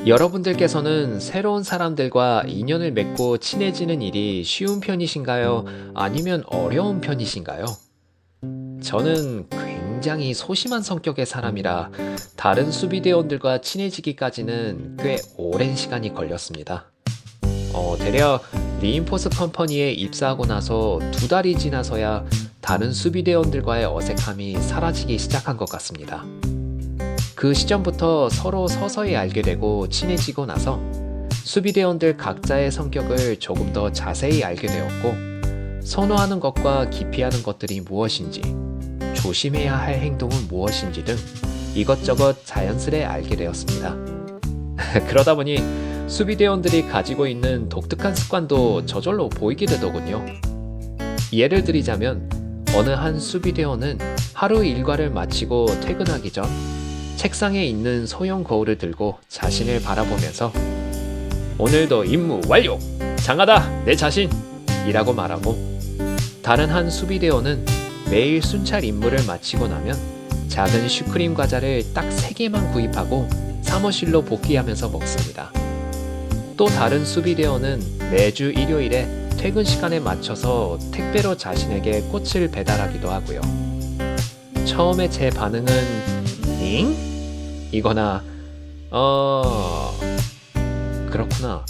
여러분들께서는 새로운 사람들과 인연을 맺고 친해지는 일이 쉬운 편이신가요? 아니면 어려운 편이신가요? 저는 굉장히 소심한 성격의 사람이라 다른 수비대원들과 친해지기까지는 꽤 오랜 시간이 걸렸습니다. 대략 리인포스 컴퍼니에 입사하고 나서 2달이 지나서야 다른 수비대원들과의 어색함이 사라지기 시작한 것 같습니다. 그 시점부터 서로 서서히 알게 되고 친해지고 나서 수비대원들 각자의 성격을 조금 더 자세히 알게 되었고, 선호하는 것과 기피하는 것들이 무엇인지, 조심해야 할 행동은 무엇인지 등 이것저것 자연스레 알게 되었습니다. 그러다 보니 수비대원들이 가지고 있는 독특한 습관도 저절로 보이게 되더군요. 예를 들자면 어느 한 수비대원은 하루 일과를 마치고 퇴근하기 전 책상에 있는 소형 거울을 들고 자신을 바라보면서 "오늘도 임무 완료! 장하다 내 자신!" 이라고 말하고, 다른 한 수비대원은 매일 순찰 임무를 마치고 나면 작은 슈크림 과자를 딱 3개만 구입하고 사무실로 복귀하면서 먹습니다. 또 다른 수비대원은 매주 일요일에 퇴근 시간에 맞춰서 택배로 자신에게 꽃을 배달하기도 하고요. 처음에 제 반응은 "잉? 이거나 그렇구나"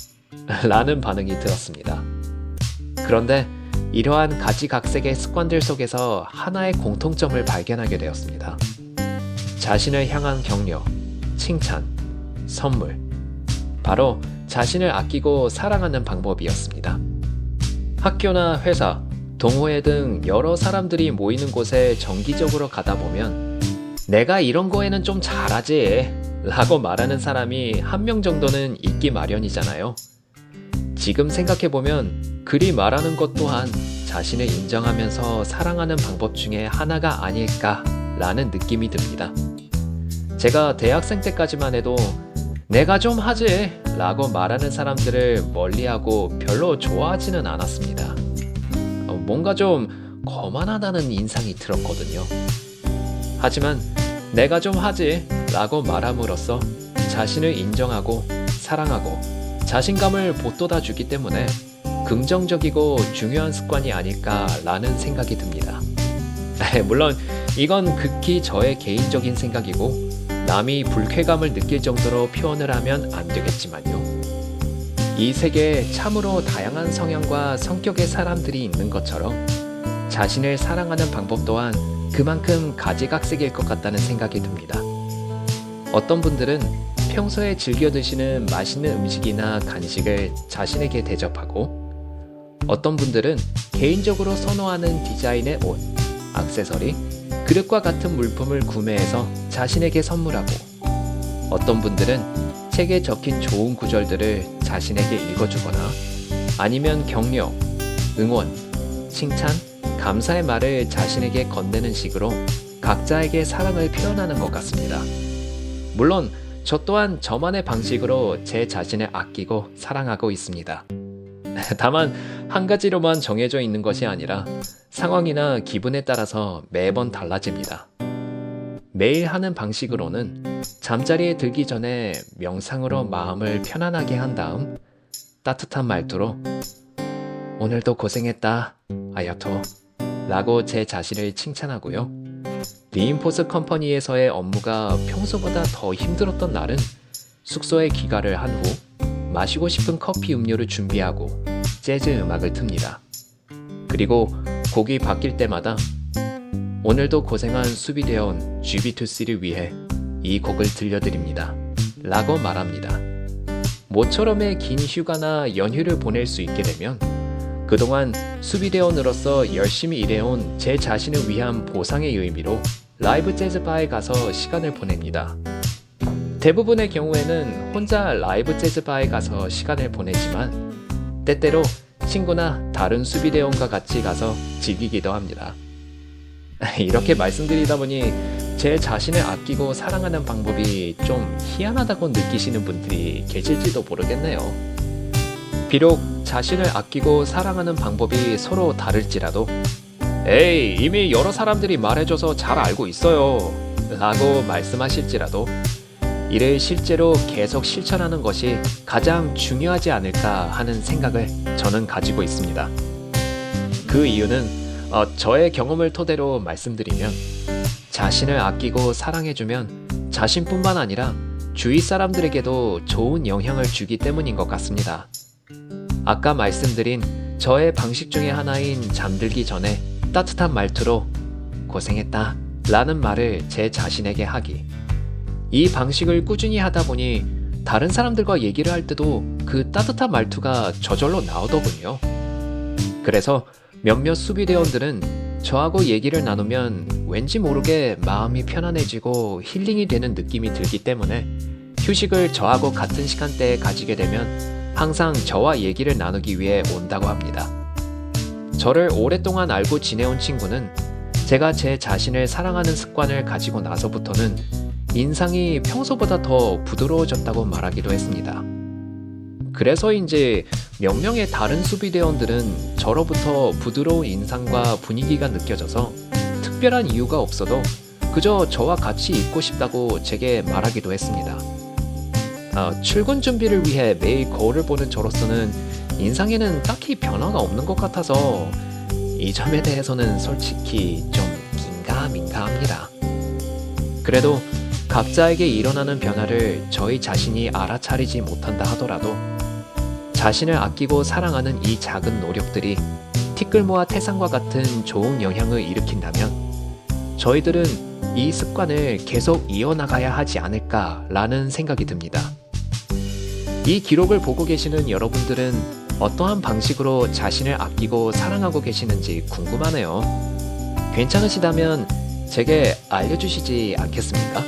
라는 반응이 들었습니다. 그런데 이러한 가지각색의 습관들 속에서 하나의 공통점을 발견하게 되었습니다. 자신을 향한 격려, 칭찬, 선물, 바로 자신을 아끼고 사랑하는 방법이었습니다. 학교나 회사, 동호회 등 여러 사람들이 모이는 곳에 정기적으로 가다 보면 "내가 이런 거에는 좀 잘하지" 라고 말하는 사람이 한 명 정도는 있기 마련이잖아요. 지금 생각해보면 그리 말하는 것 또한 자신을 인정하면서 사랑하는 방법 중에 하나가 아닐까 라는 느낌이 듭니다. 제가 대학생 때까지만 해도 "내가 좀 하지" 라고 말하는 사람들을 멀리하고 별로 좋아하지는 않았습니다. 뭔가 좀 거만하다는 인상이 들었거든요. 하지만 "내가 좀 하지" 라고 말함으로써 자신을 인정하고 사랑하고 자신감을 북돋아 주기 때문에 긍정적이고 중요한 습관이 아닐까라는 생각이 듭니다. 물론 이건 극히 저의 개인적인 생각이고 남이 불쾌감을 느낄 정도로 표현을 하면 안 되겠지만요. 이 세계에 참으로 다양한 성향과 성격의 사람들이 있는 것처럼 자신을 사랑하는 방법 또한 그만큼 가지각색일 것 같다는 생각이 듭니다. 어떤 분들은 평소에 즐겨 드시는 맛있는 음식이나 간식을 자신에게 대접하고, 어떤 분들은 개인적으로 선호하는 디자인의 옷, 액세서리, 그릇과 같은 물품을 구매해서 자신에게 선물하고, 어떤 분들은 책에 적힌 좋은 구절들을 자신에게 읽어주거나 아니면 격려, 응원, 칭찬, 감사의 말을 자신에게 건네는 식으로 각자에게 사랑을 표현하는 것 같습니다. 물론 저 또한 저만의 방식으로 제 자신을 아끼고 사랑하고 있습니다. 다만 한 가지로만 정해져 있는 것이 아니라 상황이나 기분에 따라서 매번 달라집니다. 매일 하는 방식으로는 잠자리에 들기 전에 명상으로 마음을 편안하게 한 다음 따뜻한 말투로 "오늘도 고생했다, 아야토" 라고 제 자신을 칭찬하고요. 리인포스 컴퍼니에서의 업무가 평소보다 더 힘들었던 날은 숙소에 귀가를 한 후 마시고 싶은 커피 음료를 준비하고 재즈 음악을 틉니다. 그리고 곡이 바뀔 때마다 "오늘도 고생한 수비대원 GB2C를 위해 이 곡을 들려드립니다" 라고 말합니다. 모처럼의 긴 휴가나 연휴를 보낼 수 있게 되면 그동안 수비대원으로서 열심히 일해온 제 자신을 위한 보상의 의미로 라이브 재즈바에 가서 시간을 보냅니다. 대부분의 경우에는 혼자 라이브 재즈바에 가서 시간을 보내지만 때때로 친구나 다른 수비대원과 같이 가서 즐기기도 합니다. 이렇게 말씀드리다 보니 제 자신을 아끼고 사랑하는 방법이 좀 희한하다고 느끼시는 분들이 계실지도 모르겠네요. 비록 자신을 아끼고 사랑하는 방법이 서로 다를지라도 "에이, 이미 여러 사람들이 말해줘서 잘 알고 있어요" 라고 말씀하실지라도 이를 실제로 계속 실천하는 것이 가장 중요하지 않을까 하는 생각을 저는 가지고 있습니다. 그 이유는 저의 경험을 토대로 말씀드리면 자신을 아끼고 사랑해주면 자신뿐만 아니라 주위 사람들에게도 좋은 영향을 주기 때문인 것 같습니다. 아까 말씀드린 저의 방식 중에 하나인 잠들기 전에 따뜻한 말투로 고생했다 라는 말을 제 자신에게 하기. 이 방식을 꾸준히 하다 보니 다른 사람들과 얘기를 할 때도 그 따뜻한 말투가 저절로 나오더군요. 그래서 몇몇 수비대원들은 저하고 얘기를 나누면 왠지 모르게 마음이 편안해지고 힐링이 되는 느낌이 들기 때문에 휴식을 저하고 같은 시간대에 가지게 되면 항상 저와 얘기를 나누기 위해 온다고 합니다. 저를 오랫동안 알고 지내온 친구는 제가 제 자신을 사랑하는 습관을 가지고 나서부터는 인상이 평소보다 더 부드러워졌다고 말하기도 했습니다. 그래서인지 몇 명의 다른 수비대원들은 저로부터 부드러운 인상과 분위기가 느껴져서 특별한 이유가 없어도 그저 저와 같이 있고 싶다고 제게 말하기도 했습니다. 출근 준비를 위해 매일 거울을 보는 저로서는 인상에는 딱히 변화가 없는 것 같아서 이 점에 대해서는 솔직히 좀 긴가민가합니다. 그래도 각자에게 일어나는 변화를 저희 자신이 알아차리지 못한다 하더라도 자신을 아끼고 사랑하는 이 작은 노력들이 티끌모아 태산과 같은 좋은 영향을 일으킨다면 저희들은 이 습관을 계속 이어나가야 하지 않을까라는 생각이 듭니다. 이 기록을 보고 계시는 여러분들은 어떠한 방식으로 자신을 아끼고 사랑하고 계시는지 궁금하네요. 괜찮으시다면 제게 알려주시지 않겠습니까?